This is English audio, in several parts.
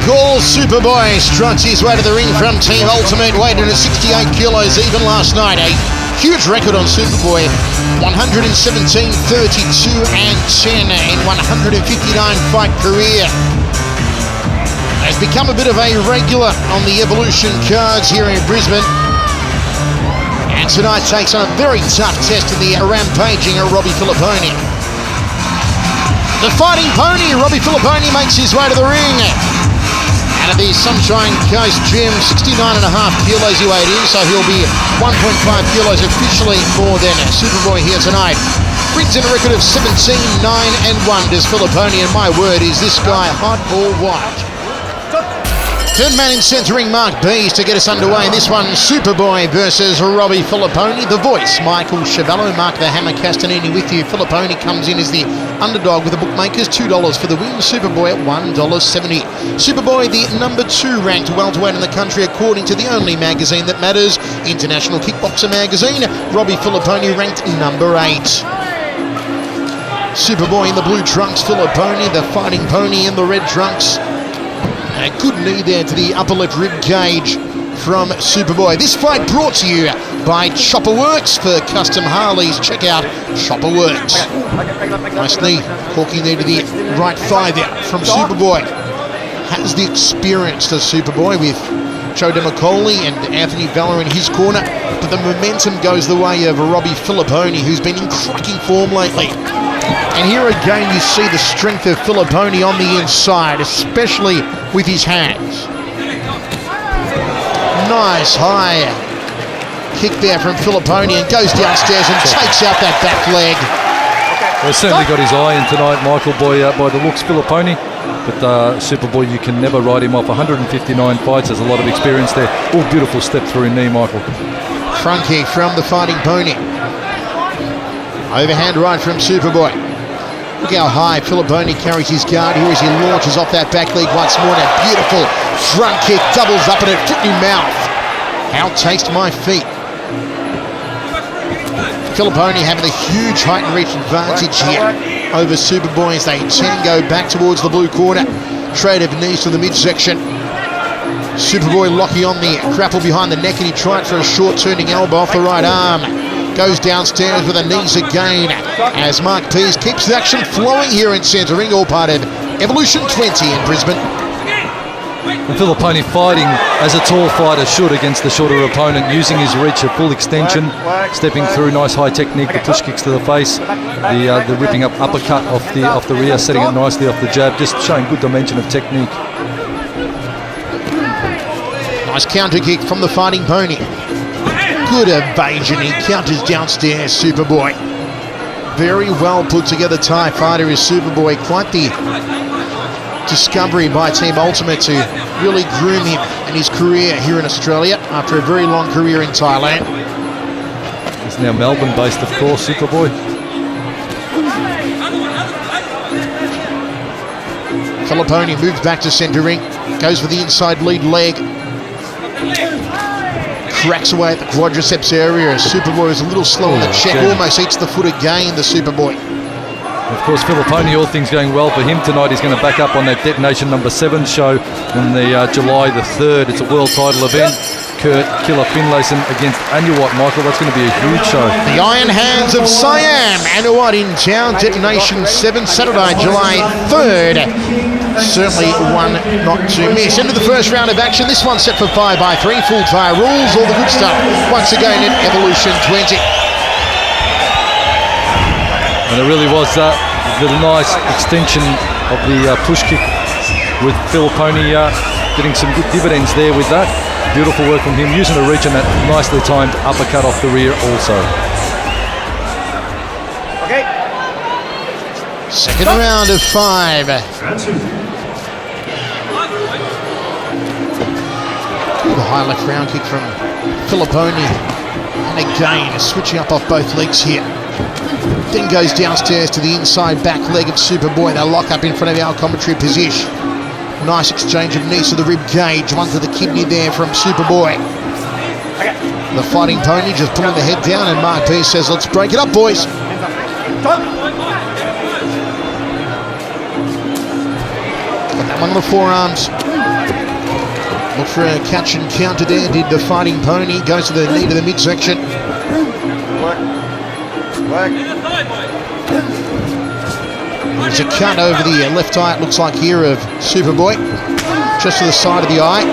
call. Superboy struts his way to the ring from Team Ultimate, weighed in at 68 kilos even last night. A huge record on Superboy, 117, 32 and 10 in 159 fight career. Has become a bit of a regular on the Evolution cards here in Brisbane. And tonight takes on a very tough test in the rampaging Robbie Filloponi. The Fighting Pony, Robbie Filloponi, makes his way to the ring. Out of the Sunshine Coast Gym, 69.5 kilos he weighed in, so he'll be 1.5 kilos officially more than Superboy here tonight. Brings in a record of 17, 9 and 1. Does Filloponi, and my word, is this guy hot or what? Third man in centre ring, Mark Bees, to get us underway in this one. Superboy versus Robbie Filloponi. The voice, Michael Chavallo. Mark the Hammer Castanini with you. Filloponi comes in as the underdog with the bookmakers, $2 for the win. Superboy at $1.70. Superboy, the number 2 ranked welterweight in the country according to the only magazine that matters, International Kickboxer Magazine. Robbie Filloponi ranked number 8. Superboy in the blue trunks, Filloponi, the Fighting Pony, in the red trunks. A good knee there to the upper left rib cage from Superboy. This fight brought to you by Chopper Works. For custom Harleys, check out Chopper Works. Nice knee, corking there to the right thigh there from Superboy. Has the experience to Superboy with Joe DeMacoli and Anthony Vella in his corner, but the momentum goes the way of Robbie Filloponi, who's been in cracking form lately. And here again you see the strength of Filloponi on the inside, especially with his hands. Nice high kick there from Filloponi, and goes downstairs and takes out that back leg. Well, certainly got his eye in tonight, Michael, by the looks, Filloponi. But Superboy, you can never write him off. 159 fights, there's a lot of experience there. Oh, beautiful step through knee, Michael. Front kick from the Fighting Pony. Overhand right from Superboy. Look how high Filloponi carries his guard here as he launches off that back leg once more. That beautiful front kick, doubles up in it, foot in mouth. How taste my feet. Filloponi having a huge height and reach advantage here over Superboy as they tango back towards the blue corner. Trade of knees to the midsection. Superboy locking on the grapple behind the neck, and he tried for a short turning elbow off the right arm. Goes downstairs with the knees again as Mark Pease keeps the action flowing here in centre ring, all part of Evolution 20 in Brisbane. And Filloponi fighting as a tall fighter should against the shorter opponent, using his reach at full extension, stepping through, nice high technique, the push kicks to the face, the ripping up uppercut off the rear, setting it nicely off the jab, just showing good dimension of technique. Nice counter kick from the Fighting Pony. Good evasion, he counters downstairs, Superboy. Very well put together Thai fighter is Superboy. Quite the discovery by Team Ultimate to really groom him in his career here in Australia after a very long career in Thailand. He's now Melbourne based, of course, Superboy. Filloponi moves back to centre ring, goes for the inside lead leg. Cracks away at the quadriceps area as Superboy is a little slow on the check, almost eats the foot again, the Superboy. Of course, Filloponi, all things going well for him tonight. He's going to back up on that Detonation number 7 show on the July the 3rd. It's a world title event. Kurt Killer Finlayson against Anuwat, Michael. That's going to be a huge show. The Iron Hands of Siam, Anuwat in town. Detonation 7, Saturday, July 3rd. Certainly one not to miss. Into the first round of action. This one set for 5x3. Full Thai rules, all the good stuff. Once again in Evolution 20. And it really was the nice extension of the push kick with Filloponi getting some good dividends there with that. Beautiful work from him, using a reach and that nicely timed uppercut off the rear also. Okay. Second round of 5. The high left round kick from Filloponi. And again, switching up off both legs here. Then goes downstairs to the inside back leg of Superboy. They lock up in front of our commentary position. Nice exchange of knees to the rib cage, one to the kidney there from Superboy. The Fighting Pony just pulling the head down, and Mark P says, let's break it up, boys. Got that one on the forearms. Look for a catch and counter there, did the Fighting Pony. Goes to the knee to the midsection. There's a cut over the left eye, it looks like here, of Superboy. Just to the side of the eye.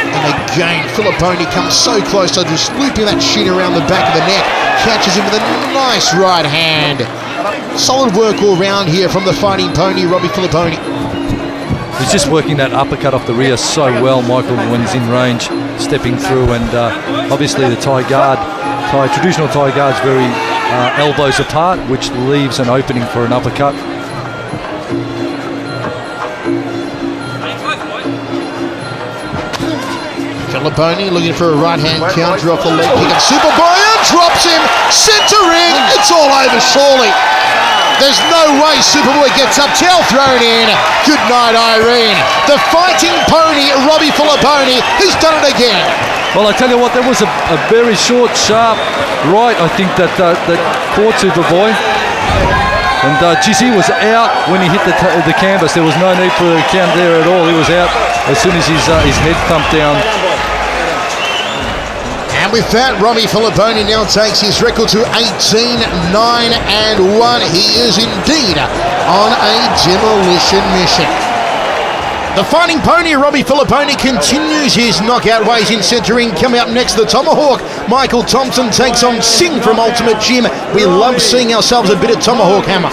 And again, Filloponi comes so close to just looping that shin around the back of the neck. Catches him with a nice right hand. Solid work all round here from the Fighting Pony, Robbie Filloponi. He's just working that uppercut off the rear so well, Michael, when he's in range, stepping through, and obviously the traditional Thai guard's very elbows apart, which leaves an opening for an uppercut. Filloponi looking for a right-hand counter off the leg kick, and Superboy drops him, centering. It's all over, surely. There's no way Superboy gets up. Tail thrown in. Good night, Irene. The Fighting Pony, Robbie Filloponi, he's done it again. Well, I tell you what, that was a very short, sharp right, I think, that caught Superboy. And geez, he was out when he hit the canvas. There was no need for a count there at all. He was out as soon as his head thumped down. And with that, Robbie Filloponi now takes his record to 18-9-1. He is indeed on a demolition mission. The Fighting Pony, Robbie Filloponi, continues his knockout ways in centering. Coming up next, the Tomahawk. Michael Thompson takes on Singh from Ultimate Gym. We love seeing ourselves a bit of Tomahawk hammer.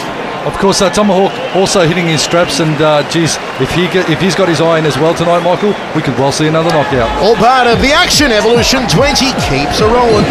Of course, Tomahawk also hitting his straps, and geez, if he's got his eye in as well tonight, Michael, we could well see another knockout. All part of the action. Evolution 20 keeps a rolling.